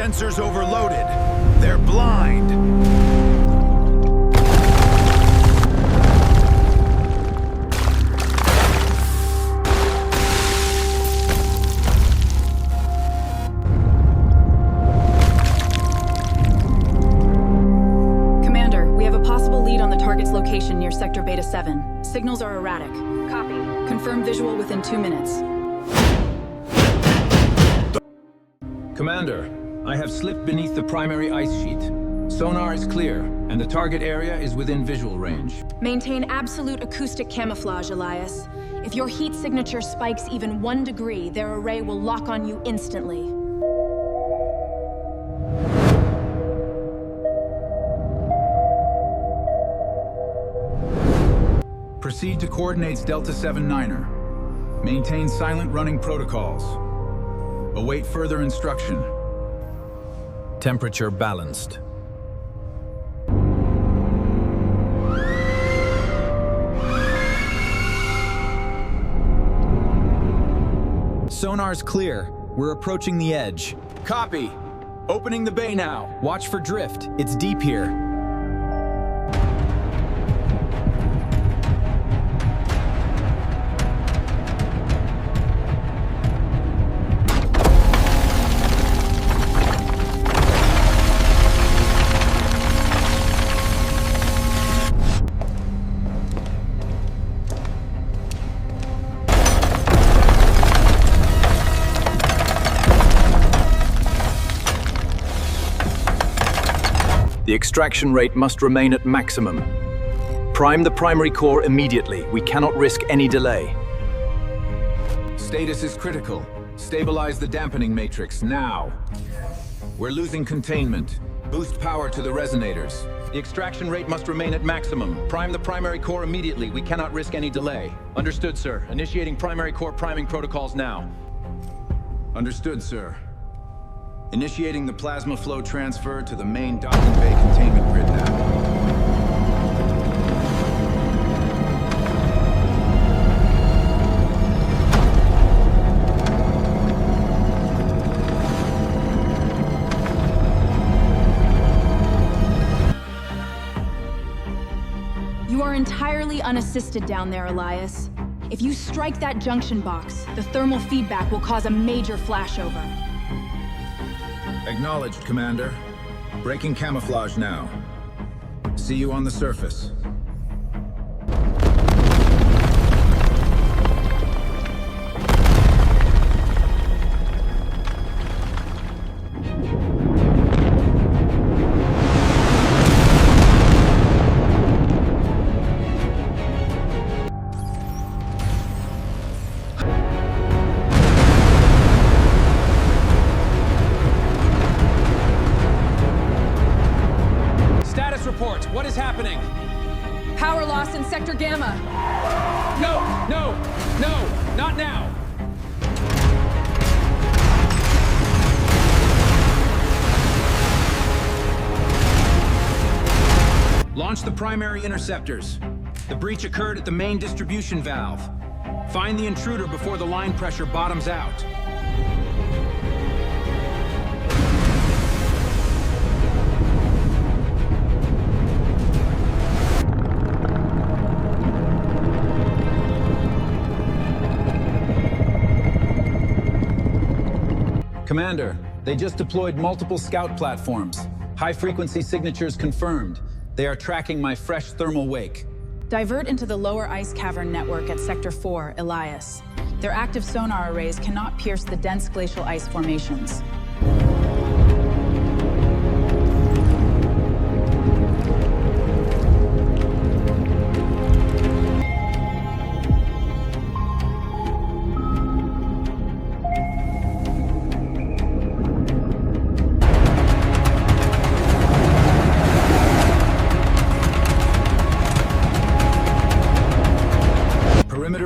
Sensors overloaded. They're blind. Commander, we have a possible lead on the target's location near Sector Beta 7. Signals are erratic. Copy. Confirm visual within 2 minutes. Commander, I have slipped beneath the primary ice sheet. Sonar is clear, and the target area is within visual range. Maintain absolute acoustic camouflage, Elias. If your heat signature spikes even 1 degree, their array will lock on you instantly. Proceed to coordinates Delta 7-9er. Maintain silent running protocols. Await further instruction. Temperature balanced. Sonar's clear. We're approaching the edge. Copy. Opening the bay now. Watch for drift. It's deep here. The extraction rate must remain at maximum. Prime the primary core immediately. We cannot risk any delay. Status is critical. Stabilize the dampening matrix now. We're losing containment. Boost power to the resonators. The extraction rate must remain at maximum. Prime the primary core immediately. We cannot risk any delay. Understood, sir. Initiating primary core priming protocols now. Understood, sir. Initiating the plasma flow transfer to the main docking bay containment grid now. You are entirely unassisted down there, Elias. If you strike that junction box, the thermal feedback will cause a major flashover. Acknowledged, Commander. Breaking camouflage now. See you on the surface. What is happening? Power loss in Sector Gamma. No! Not now! Launch the primary interceptors. The breach occurred at the main distribution valve. Find the intruder before the line pressure bottoms out. Commander, they just deployed multiple scout platforms. High-frequency signatures confirmed. They are tracking my fresh thermal wake. Divert into the lower ice cavern network at Sector 4, Elias. Their active sonar arrays cannot pierce the dense glacial ice formations.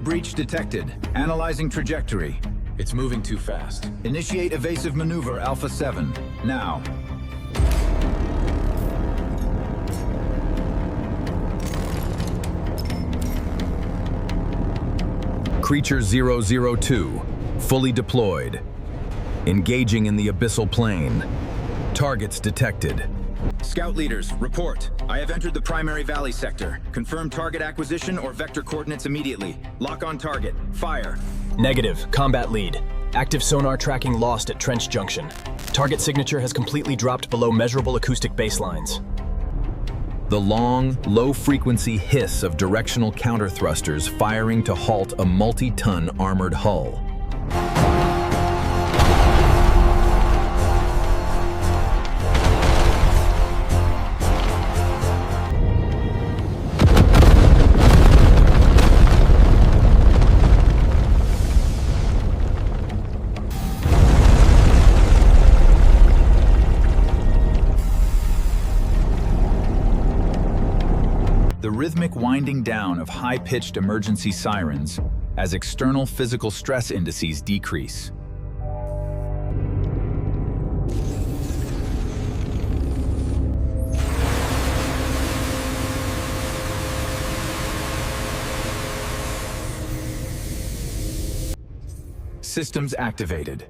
Breach detected. Analyzing trajectory. It's moving too fast. Initiate evasive maneuver Alpha 7. Now. Creature 002, fully deployed. Engaging in the abyssal plane. Targets detected. Scout leaders, report. I have entered the primary valley sector. Confirm target acquisition or vector coordinates immediately. Lock on target. Fire. Negative. Combat lead. Active sonar tracking lost at Trench Junction. Target signature has completely dropped below measurable acoustic baselines. The long, low-frequency hiss of directional counter-thrusters firing to halt a multi-ton armored hull. The rhythmic winding down of high-pitched emergency sirens as external physical stress indices decrease. Systems activated.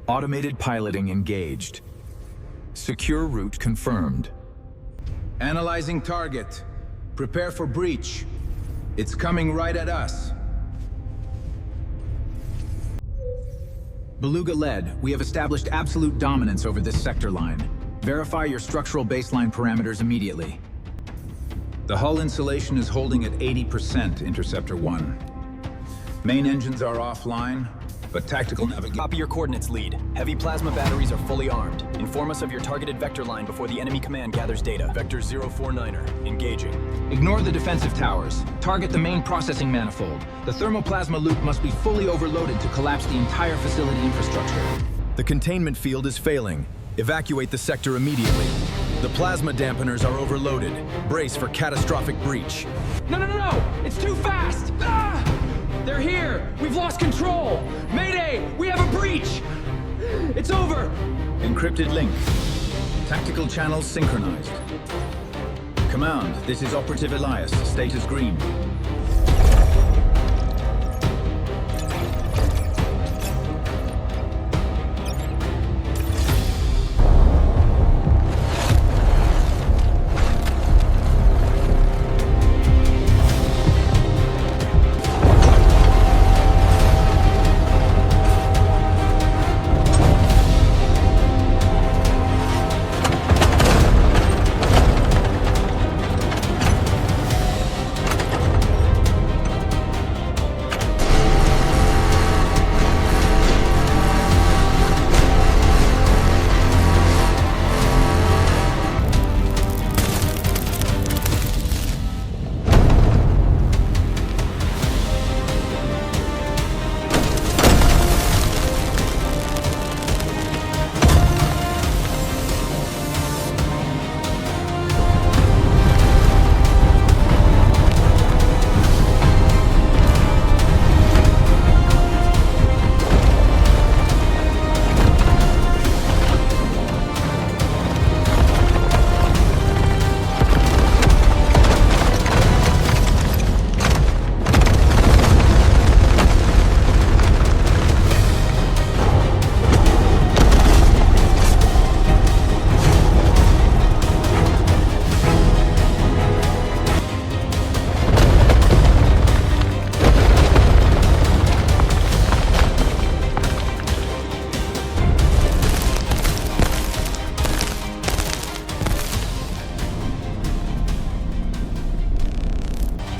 Automated piloting engaged. Secure route confirmed. Analyzing target. Prepare for breach. It's coming right at us. Beluga led, we have established absolute dominance over this sector line. Verify your structural baseline parameters immediately. The hull insulation is holding at 80%, Interceptor 1. Main engines are offline, but tactical navigation... Copy your coordinates, lead. Heavy plasma batteries are fully armed. Inform us of your targeted vector line before the enemy command gathers data. Vector 049er, engaging. Ignore the defensive towers. Target the main processing manifold. The thermoplasma loop must be fully overloaded to collapse the entire facility infrastructure. The containment field is failing. Evacuate the sector immediately. The plasma dampeners are overloaded. Brace for catastrophic breach. No! It's too fast! Ah! They're here! We've lost control! Mayday! We have a breach! It's over! Encrypted link. Tactical channels synchronized. Command, this is Operative Elias. Status green.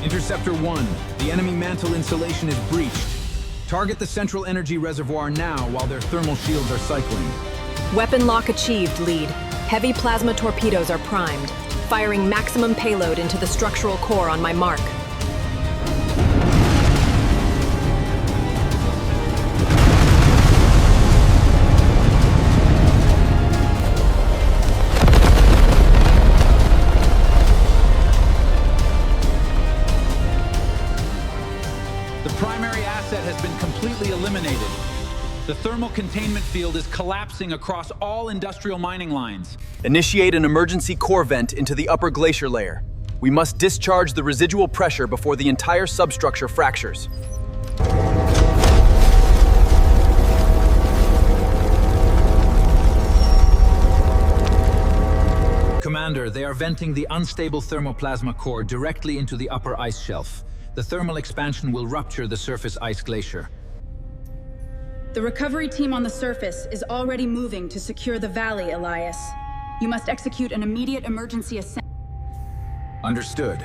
Interceptor 1, the enemy mantle insulation is breached. Target the central energy reservoir now while their thermal shields are cycling. Weapon lock achieved, lead. Heavy plasma torpedoes are primed, firing maximum payload into the structural core on my mark. Has been completely eliminated. The thermal containment field is collapsing across all industrial mining lines. Initiate an emergency core vent into the upper glacier layer. We must discharge the residual pressure before the entire substructure fractures. Commander, they are venting the unstable thermoplasma core directly into the upper ice shelf. The thermal expansion will rupture the surface ice glacier. The recovery team on the surface is already moving to secure the valley, Elias. You must execute an immediate emergency ascent. Understood.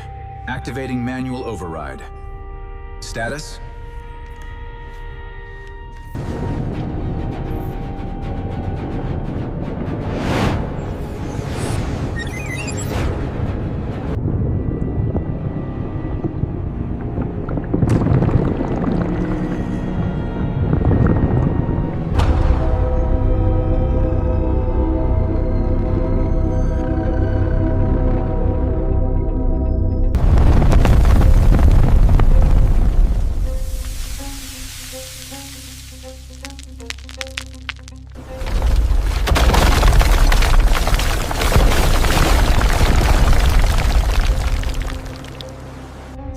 Activating manual override. Status?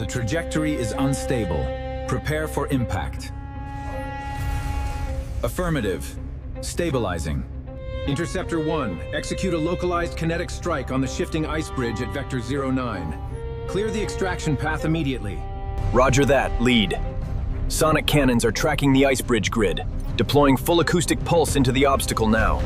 Trajectory is unstable. Prepare for impact. Affirmative. Stabilizing. Interceptor 1, execute a localized kinetic strike on the shifting ice bridge at Vector 09. Clear the extraction path immediately. Roger that, lead. Sonic cannons are tracking the ice bridge grid, deploying full acoustic pulse into the obstacle now.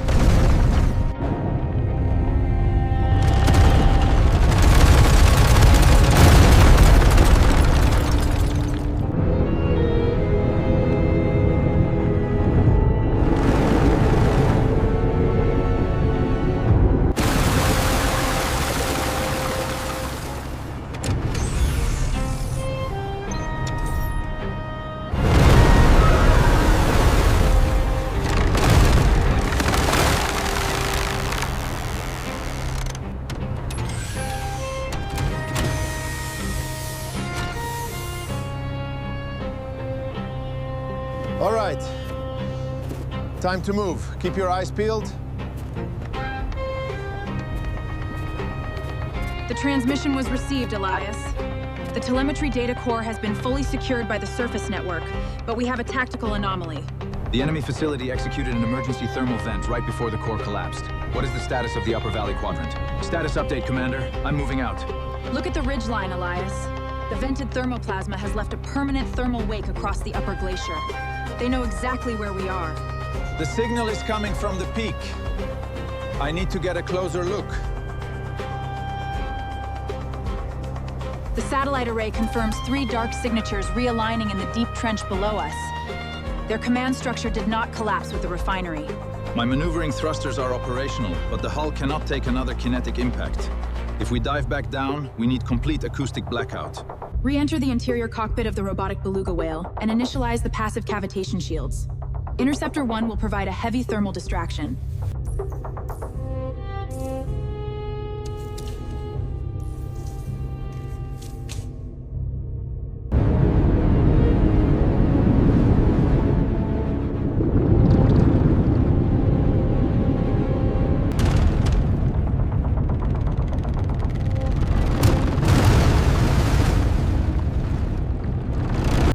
All right. Time to move. Keep your eyes peeled. The transmission was received, Elias. The telemetry data core has been fully secured by the surface network, but we have a tactical anomaly. The enemy facility executed an emergency thermal vent right before the core collapsed. What is the status of the upper valley quadrant? Status update, Commander. I'm moving out. Look at the ridgeline, Elias. The vented thermoplasma has left a permanent thermal wake across the upper glacier. They know exactly where we are. The signal is coming from the peak. I need to get a closer look. The satellite array confirms 3 dark signatures realigning in the deep trench below us. Their command structure did not collapse with the refinery. My maneuvering thrusters are operational, but the hull cannot take another kinetic impact. If we dive back down, we need complete acoustic blackout. Re-enter the interior cockpit of the robotic Beluga whale and initialize the passive cavitation shields. Interceptor 1 will provide a heavy thermal distraction.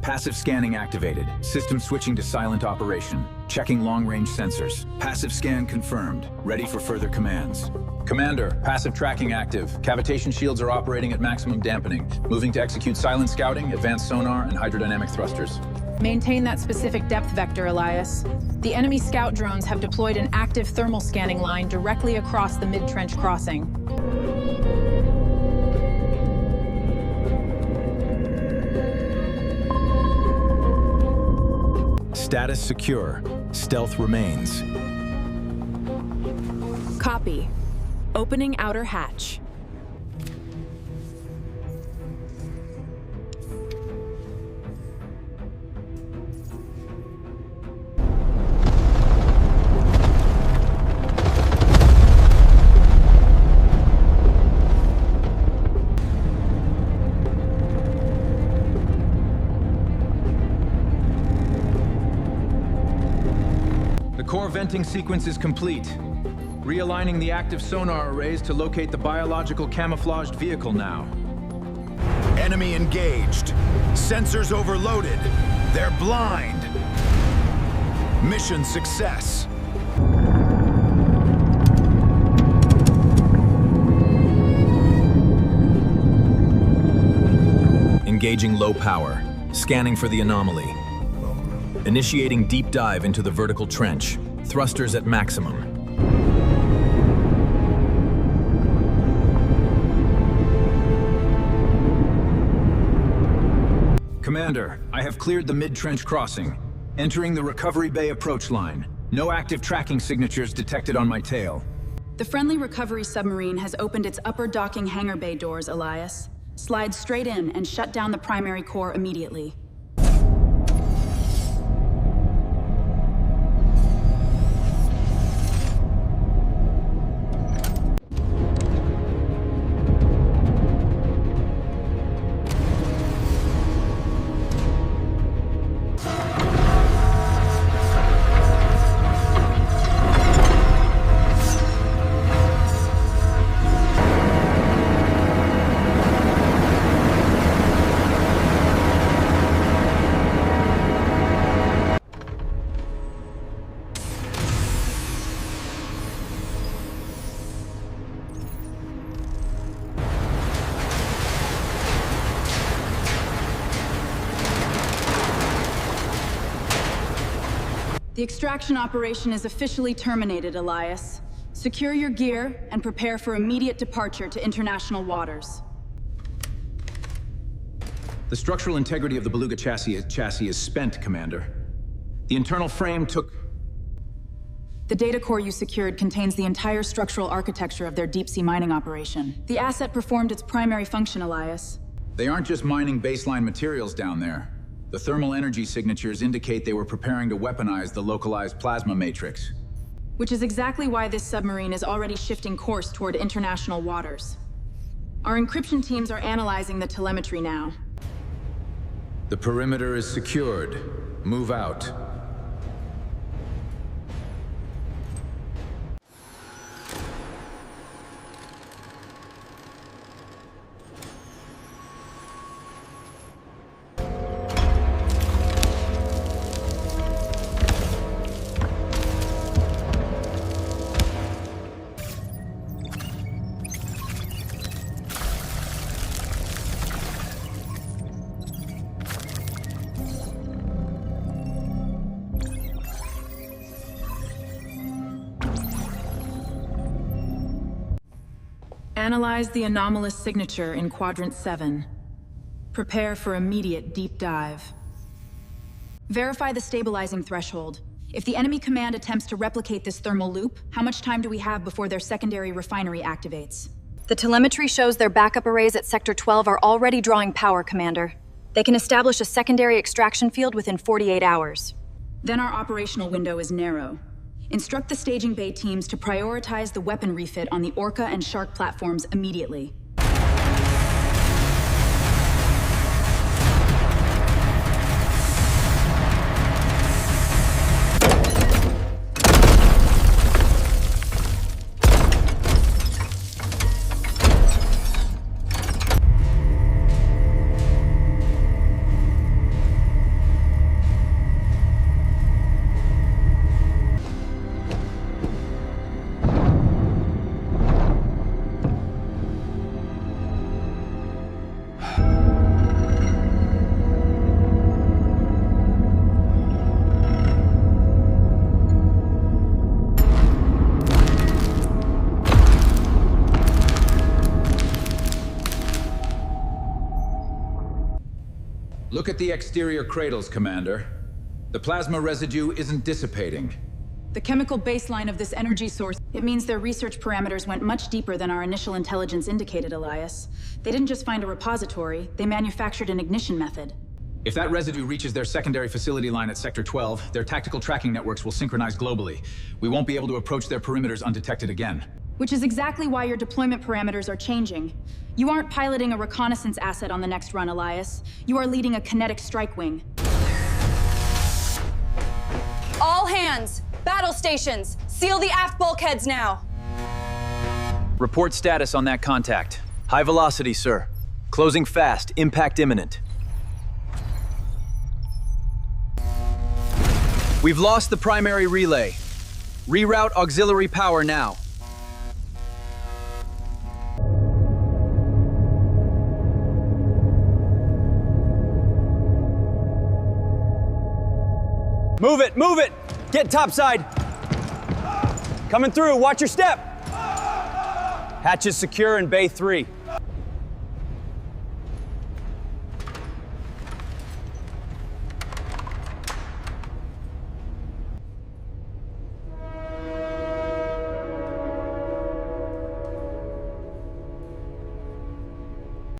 Passive scanning activated. System switching to silent operation. Checking long-range sensors. Passive scan confirmed. Ready for further commands. Commander, passive tracking active. Cavitation shields are operating at maximum dampening. Moving to execute silent scouting, advanced sonar, and hydrodynamic thrusters. Maintain that specific depth vector, Elias. The enemy scout drones have deployed an active thermal scanning line directly across the mid-trench crossing. Status secure. Stealth remains. Copy. Opening outer hatch. Core venting sequence is complete. Realigning the active sonar arrays to locate the biological camouflaged vehicle now. Enemy engaged. Sensors overloaded. They're blind. Mission success. Engaging low power. Scanning for the anomaly. Initiating deep dive into the vertical trench. Thrusters at maximum. Commander, I have cleared the mid-trench crossing. Entering the recovery bay approach line. No active tracking signatures detected on my tail. The friendly recovery submarine has opened its upper docking hangar bay doors, Elias. Slide straight in and shut down the primary core immediately. The extraction operation is officially terminated, Elias. Secure your gear and prepare for immediate departure to international waters. The structural integrity of the Beluga chassis is spent, Commander. The internal frame took... The data core you secured contains the entire structural architecture of their deep-sea mining operation. The asset performed its primary function, Elias. They aren't just mining baseline materials down there. The thermal energy signatures indicate they were preparing to weaponize the localized plasma matrix. Which is exactly why this submarine is already shifting course toward international waters. Our encryption teams are analyzing the telemetry now. The perimeter is secured. Move out. Analyze the anomalous signature in Quadrant 7. Prepare for immediate deep dive. Verify the stabilizing threshold. If the enemy command attempts to replicate this thermal loop, how much time do we have before their secondary refinery activates? The telemetry shows their backup arrays at Sector 12 are already drawing power, Commander. They can establish a secondary extraction field within 48 hours. Then our operational window is narrow. Instruct the staging bay teams to prioritize the weapon refit on the Orca and Shark platforms immediately. Look at the exterior cradles, Commander. The plasma residue isn't dissipating. The chemical baseline of this energy source, it means their research parameters went much deeper than our initial intelligence indicated, Elias. They didn't just find a repository, they manufactured an ignition method. If that residue reaches their secondary facility line at Sector 12, their tactical tracking networks will synchronize globally. We won't be able to approach their perimeters undetected again. Which is exactly why your deployment parameters are changing. You aren't piloting a reconnaissance asset on the next run, Elias. You are leading a kinetic strike wing. All hands! Battle stations! Seal the aft bulkheads now! Report status on that contact. High velocity, sir. Closing fast. Impact imminent. We've lost the primary relay. Reroute auxiliary power now. Move it, move it! Get topside! Coming through, watch your step! Hatches secure in Bay 3.